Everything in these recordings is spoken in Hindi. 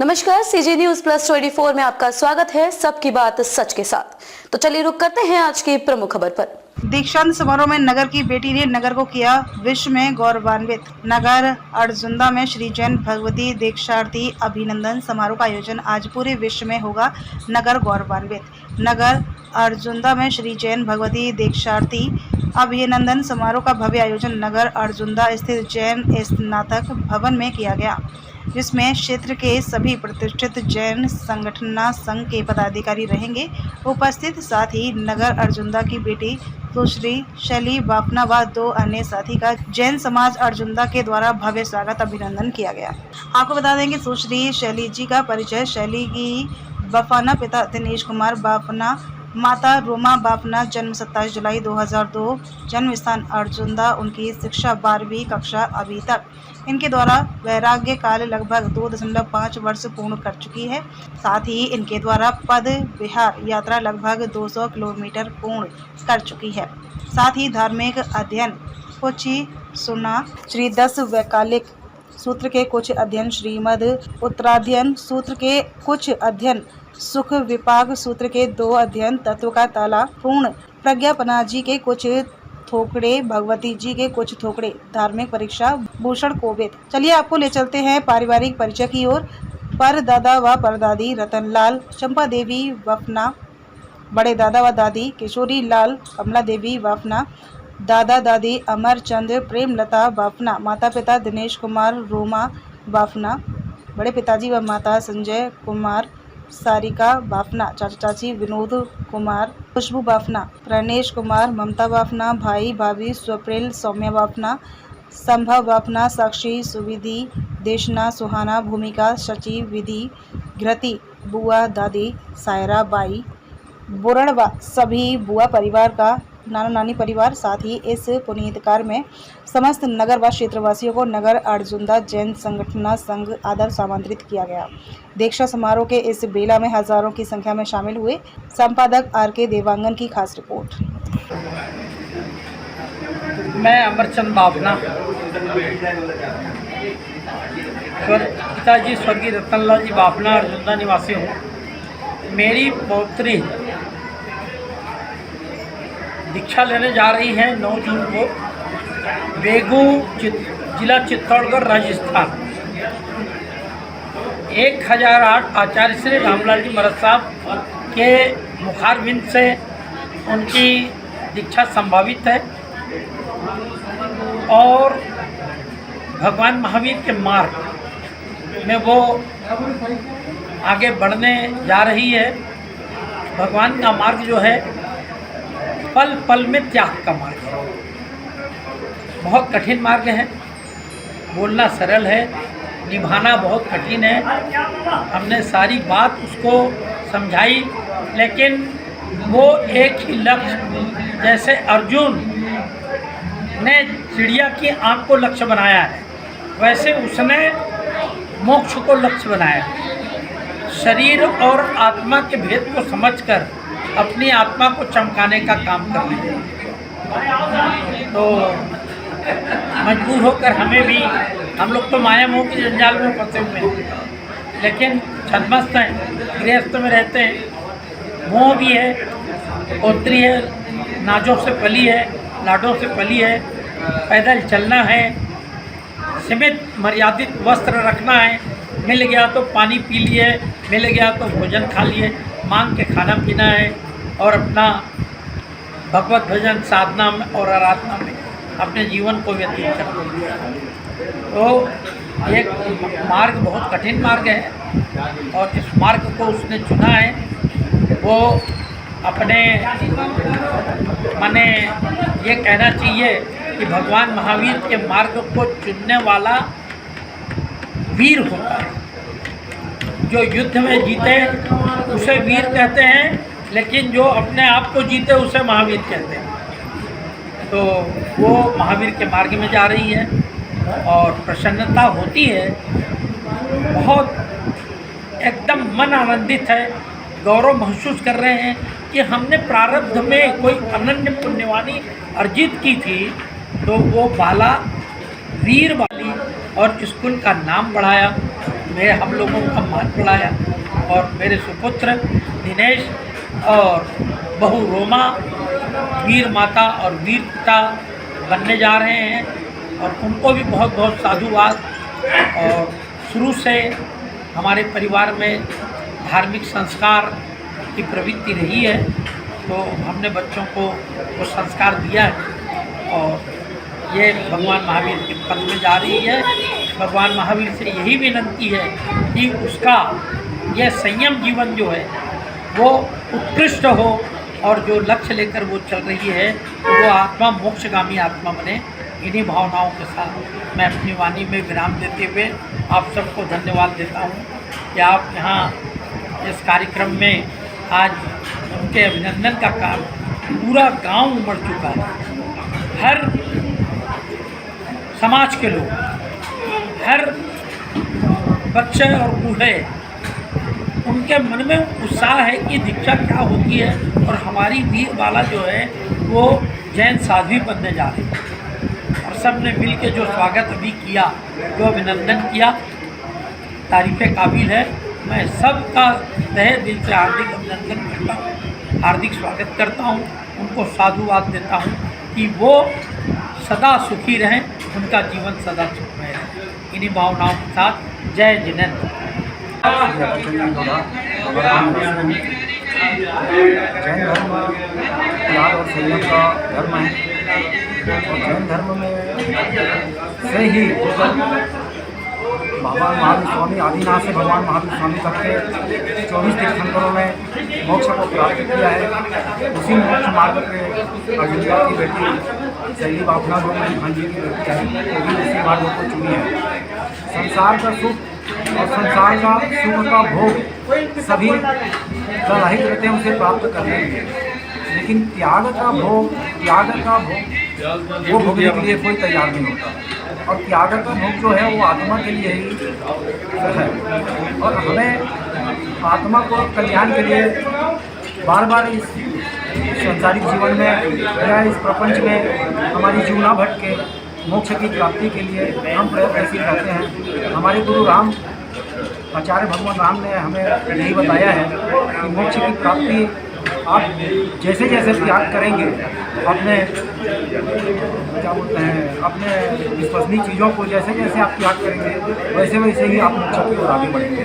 नमस्कार, सीजी न्यूज प्लस 24 में आपका स्वागत है। सबकी बात सच के साथ। तो चलिए रुक करते हैं आज की प्रमुख खबर पर। दीक्षांत समारोह में नगर की बेटी ने नगर को किया विश्व में गौरवान्वित। नगर अर्जुंदा में श्री जैन भगवती दीक्षार्थी अभिनंदन समारोह का आयोजन आज पूरे विश्व में होगा नगर गौरवान्वित। नगर अर्जुंदा में श्री जैन भगवती दीक्षार्थी अभिनंदन समारोह का भव्य आयोजन नगर अर्जुंदा स्थित जैन स्नातक भवन में किया गया, जिसमें क्षेत्र के सभी प्रतिष्ठित जैन संगठन संघ के पदाधिकारी रहेंगे उपस्थित। साथ ही नगर अर्जुंदा की बेटी सुश्री शैली बाफना व 2 अन्य साथी का जैन समाज अर्जुंदा के द्वारा भव्य स्वागत अभिनंदन किया गया। आपको बता दें कि सुश्री शैली जी का परिचय। शैली की बाफना, पिता दिनेश कुमार बाफना, माता रोमा बाफना, जन्म 27 जुलाई 2002, जन्म स्थान अर्जुंदा। उनकी शिक्षा 12वीं कक्षा अभी तक। इनके द्वारा वैराग्य काल लगभग 2.5 वर्ष पूर्ण कर चुकी है। साथ ही इनके द्वारा पद विहार यात्रा लगभग 200 किलोमीटर पूर्ण कर चुकी है। साथ ही धार्मिक अध्ययन कुछ सुना, श्री 10 वैकालिक सूत्र के कुछ अध्ययन, श्रीमद उत्तराध्ययन सूत्र के कुछ अध्ययन, सुख विपाक सूत्र के 2 अध्ययन, तत्व का ताला पूर्ण, प्रज्ञापना जी के कुछ थोकड़े, भगवती जी के कुछ थोकड़े, धार्मिक परीक्षा भूषण कोविद। चलिए आपको ले चलते हैं पारिवारिक परिचय की ओर। पर दादा व परदादी रतनलाल चंपा देवी वफना, बड़े दादा व दादी किशोरी लाल कमला देवी वफना, दादा दादी अमरचंद प्रेमलता बाफना, माता पिता दिनेश कुमार रोमा बाफना, बड़े पिताजी व माता संजय कुमार सारिका बाफना, चाचा चाची विनोद कुमार, खुशबू बाफना, प्रणेश कुमार, ममता बाफना, भाई भाभी स्वप्रिल सौम्या बाफना, संभव बाफना, साक्षी सुविधि, देशना सुहाना, भूमिका सचिव विधि, घृति बुआ दादी सायरा बाई, बुरणवा सभी बुआ परिवार का नाना नानी परिवार। साथ ही इस पुनीत कार्य में समस्त नगर व क्षेत्रवासियों को नगर अर्जुंदा जैन संगठन संघ आदर आमंत्रित किया गया। दीक्षा समारोह के इस बेला में हजारों की संख्या में शामिल हुए। संपादक RK देवांगन की खास रिपोर्ट। मैं अमरचंद बाफना, पिताजी स्वर्गीय रतनलाल जी बाफना अर्जुंदा निवासी हूँ। मेरी पौत्री दीक्षा लेने जा रही है 9 जून को बेगू जिला चित्तौड़गढ़ राजस्थान। 1008 आचार्य श्री रामलाल जी महाराज साहब के मुखारबिंद से उनकी दीक्षा संभावित है और भगवान महावीर के मार्ग में वो आगे बढ़ने जा रही है। भगवान का मार्ग जो है पल पल में त्याग का मार्ग है। बहुत कठिन मार्ग है, बोलना सरल है, निभाना बहुत कठिन है। हमने सारी बात उसको समझाई, लेकिन वो एक ही लक्ष्य, जैसे अर्जुन ने चिड़िया की आँख को लक्ष्य बनाया है, वैसे उसने मोक्ष को लक्ष्य बनाया है। शरीर और आत्मा के भेद को समझकर अपनी आत्मा को चमकाने का काम कर रहे हैं। तो मजबूर होकर हमें भी, हम लोग तो माया मोह की जंजाल में फंसे हुए हैं, लेकिन छद्मस्त हैं, गृहस्थ में रहते हैं। मोह भी है, पोत्री है, नाजों से पली है, लाडों से पली है, पैदल चलना है, सीमित मर्यादित वस्त्र रखना है, मिल गया तो पानी पी लिए, मिल गया तो भोजन खा लिए, मांग के खाना पीना है और अपना भगवत भजन साधना में और आराधना में अपने जीवन को व्यतीत करना है। तो एक मार्ग बहुत कठिन मार्ग है और इस मार्ग को उसने चुना है। वो अपने माने ये कहना चाहिए कि भगवान महावीर के मार्ग को चुनने वाला वीर होता है। जो युद्ध में जीते उसे वीर कहते हैं, लेकिन जो अपने आप को जीते उसे महावीर कहते हैं। तो वो महावीर के मार्ग में जा रही है और प्रसन्नता होती है, बहुत एकदम मन आनंदित है, गौरव महसूस कर रहे हैं कि हमने प्रारब्ध में कोई अनन्य पुण्यवानी अर्जित की थी, तो वो बाला वीर वाली और स्कूल का नाम बढ़ाया, मेरे हम लोगों का मान बढ़ाया। और मेरे सुपुत्र दिनेश और बहू रोमा वीर माता और वीर पिता बनने जा रहे हैं, और उनको भी बहुत बहुत साधुवाद। और शुरू से हमारे परिवार में धार्मिक संस्कार की प्रवृत्ति रही है, तो हमने बच्चों को वो संस्कार दिया है, और ये भगवान महावीर के पद में जा रही है। भगवान महावीर से यही विनंती है कि उसका यह संयम जीवन जो है वो उत्कृष्ट हो, और जो लक्ष्य लेकर वो चल रही है तो वो आत्मा मोक्षगामी आत्मा बने। इन्हीं भावनाओं के साथ मैं अपनी वाणी में विराम देते हुए आप सबको धन्यवाद देता हूँ कि आप यहाँ इस कार्यक्रम में आज उनके अभिनंदन का काम पूरा गांव उमड़ चुका है। हर समाज के लोग, हर बच्चे और बूढ़े, उनके मन में उत्साह है कि दीक्षा क्या होती है, और हमारी वीर बाला जो है वो जैन साध्वी बनने जा रही है। और सब ने मिल के जो स्वागत अभी किया, जो अभिनंदन किया, तारीफ़े काबिल है। मैं सबका तहे दिल से हार्दिक अभिनंदन करता हूँ, हार्दिक स्वागत करता हूँ, उनको साधुवाद देता हूँ कि वो सदा सुखी रहें, उनका जीवन सदा सुखमय रहे। इन्हीं भावनाओं के साथ जय जिनेन्द्र। जैन धर्म त्याग और संयम का धर्म है, और जैन धर्म में से ही भगवान महावीर स्वामी आदिनाथ से भगवान महावीर स्वामी तक के 24 तीर्थंकरों में मोक्ष को प्राप्त किया है। उसी मोक्ष मार्ग पे अर्जुन की बेटी शैली बापना भान जी की बेटी है, वो भी उसी मार्ग को चुनी है। संसार का सुख और संसार का सुख का भोग सभी प्रलाहित रहते हैं उसे प्राप्त करने के लिए, लेकिन त्याग का भोग वो भोगने के लिए कोई तैयार नहीं होता। और त्याग का भोग जो है वो आत्मा के लिए ही है, और हमें आत्मा को कल्याण के लिए बार बार इस सांसारिक जीवन में या इस प्रपंच में हमारी जीवना भटके मोक्ष की प्राप्ति के लिए हम प्रयत्नशील रहते हैं। हमारे गुरु राम आचार्य भगवान राम ने हमें यही बताया है कि मोक्ष की प्राप्ति आप जैसे जैसे त्याग करेंगे, अपने क्या बोलते हैं, अपने विश्वसनीय चीज़ों को जैसे जैसे आप त्याग करेंगे वैसे वैसे ही आप मोक्ष की ओर आगे बढ़ेंगे।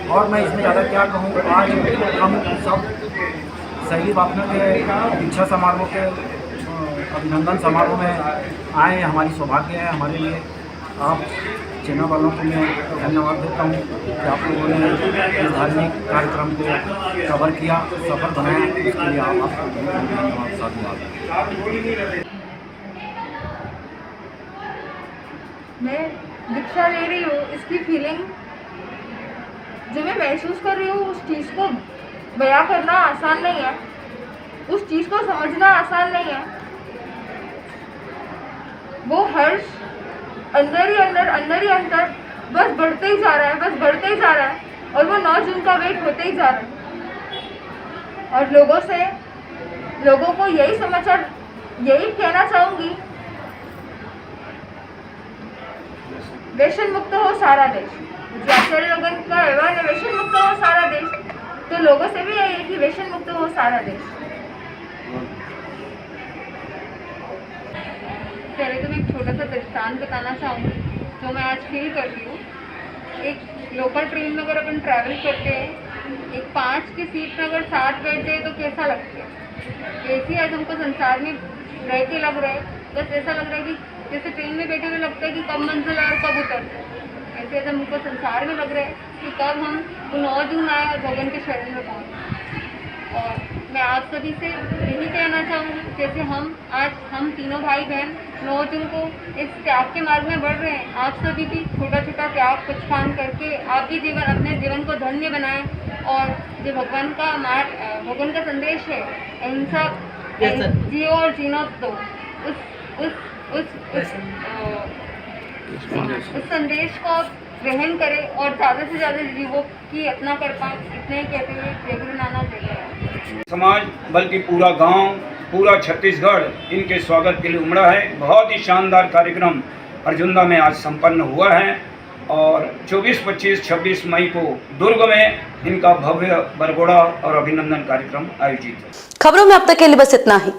और मैं इसमें ज़्यादा क्या कहूँ, आज हम सब शैली बापना के दीक्षा समारोह के अभिनंदन समारोह में आए, हमारी सौभाग्य है हमारे लिए। आप चैनल वालों को मैं धन्यवाद देता हूँ कि आप लोगों ने इस धार्मिक कार्यक्रम को कवर किया, सफल बनाया, उसके लिए आपको धन्यवाद साधुवाद। मैं दीक्षा ले रही हूँ, इसकी फीलिंग जो मैं महसूस कर रही हूँ उस चीज़ को बयां करना आसान नहीं है, उस चीज़ को समझना आसान नहीं है। वो हर्ष अंदर ही अंदर बस बढ़ते ही जा रहा है, और वो 9 जून का वेट होते ही जा रहा है। और लोगों को यही समाचार, यही कहना चाहूँगी, व्यसन मुक्त हो सारा देश। जो आचार्य लोगों का व्यवहार है, व्यसन मुक्त हो सारा देश, तो लोगों से भी यही है कि व्यसन मुक्त हो सारा देश। पहले तो मैं एक छोटा सा दृष्टांत बताना चाहूँगी जो मैं आज फील कर रही हूँ। एक लोकल ट्रेन में अगर अपन ट्रैवल करते हैं, एक 5 की सीट में अगर 7 बैठ जाए तो कैसा लगता है? ऐसी आज हमको संसार में रह के लग रहा है, बस ऐसा लग रहा है कि जैसे ट्रेन में बैठे हुए लगता है कि कब मंजिल है और कब उतरते हैं। ऐसे आज हमको संसार में लग रहा है कि कब हम 9 जून आए और भगवान के शरण में पहुँचे। और मैं आप सभी से यही कहना चाहूँगी, जैसे हम तीनों भाई बहन 9 जून को इस त्याग के मार्ग में बढ़ रहे हैं, आप सभी भी छोटा छोटा त्याग कुछ काम करके आप भी अपने जीवन को धन्य बनाएं। और जो भगवान का संदेश है, अहिंसा जियो और जीनो, तो उस संदेश को ग्रहण करें और ज़्यादा से ज़्यादा जीवों की यातना कर पाएँ। इतने ही कहते हुए जय गुरु नानक जय। समाज बल्कि पूरा गांव, पूरा छत्तीसगढ़ इनके स्वागत के लिए उमड़ा है। बहुत ही शानदार कार्यक्रम अर्जुंदा में आज संपन्न हुआ है और 24, 25, 26 मई को दुर्ग में इनका भव्य बरगोड़ा और अभिनंदन कार्यक्रम आयोजित है। खबरों में अब तक के लिए बस इतना ही।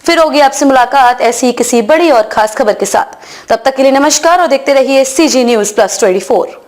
फिर होगी आपसे मुलाकात ऐसी किसी बड़ी और खास खबर के साथ। तब तक के लिए नमस्कार और देखते रहिए CG News Plus 24।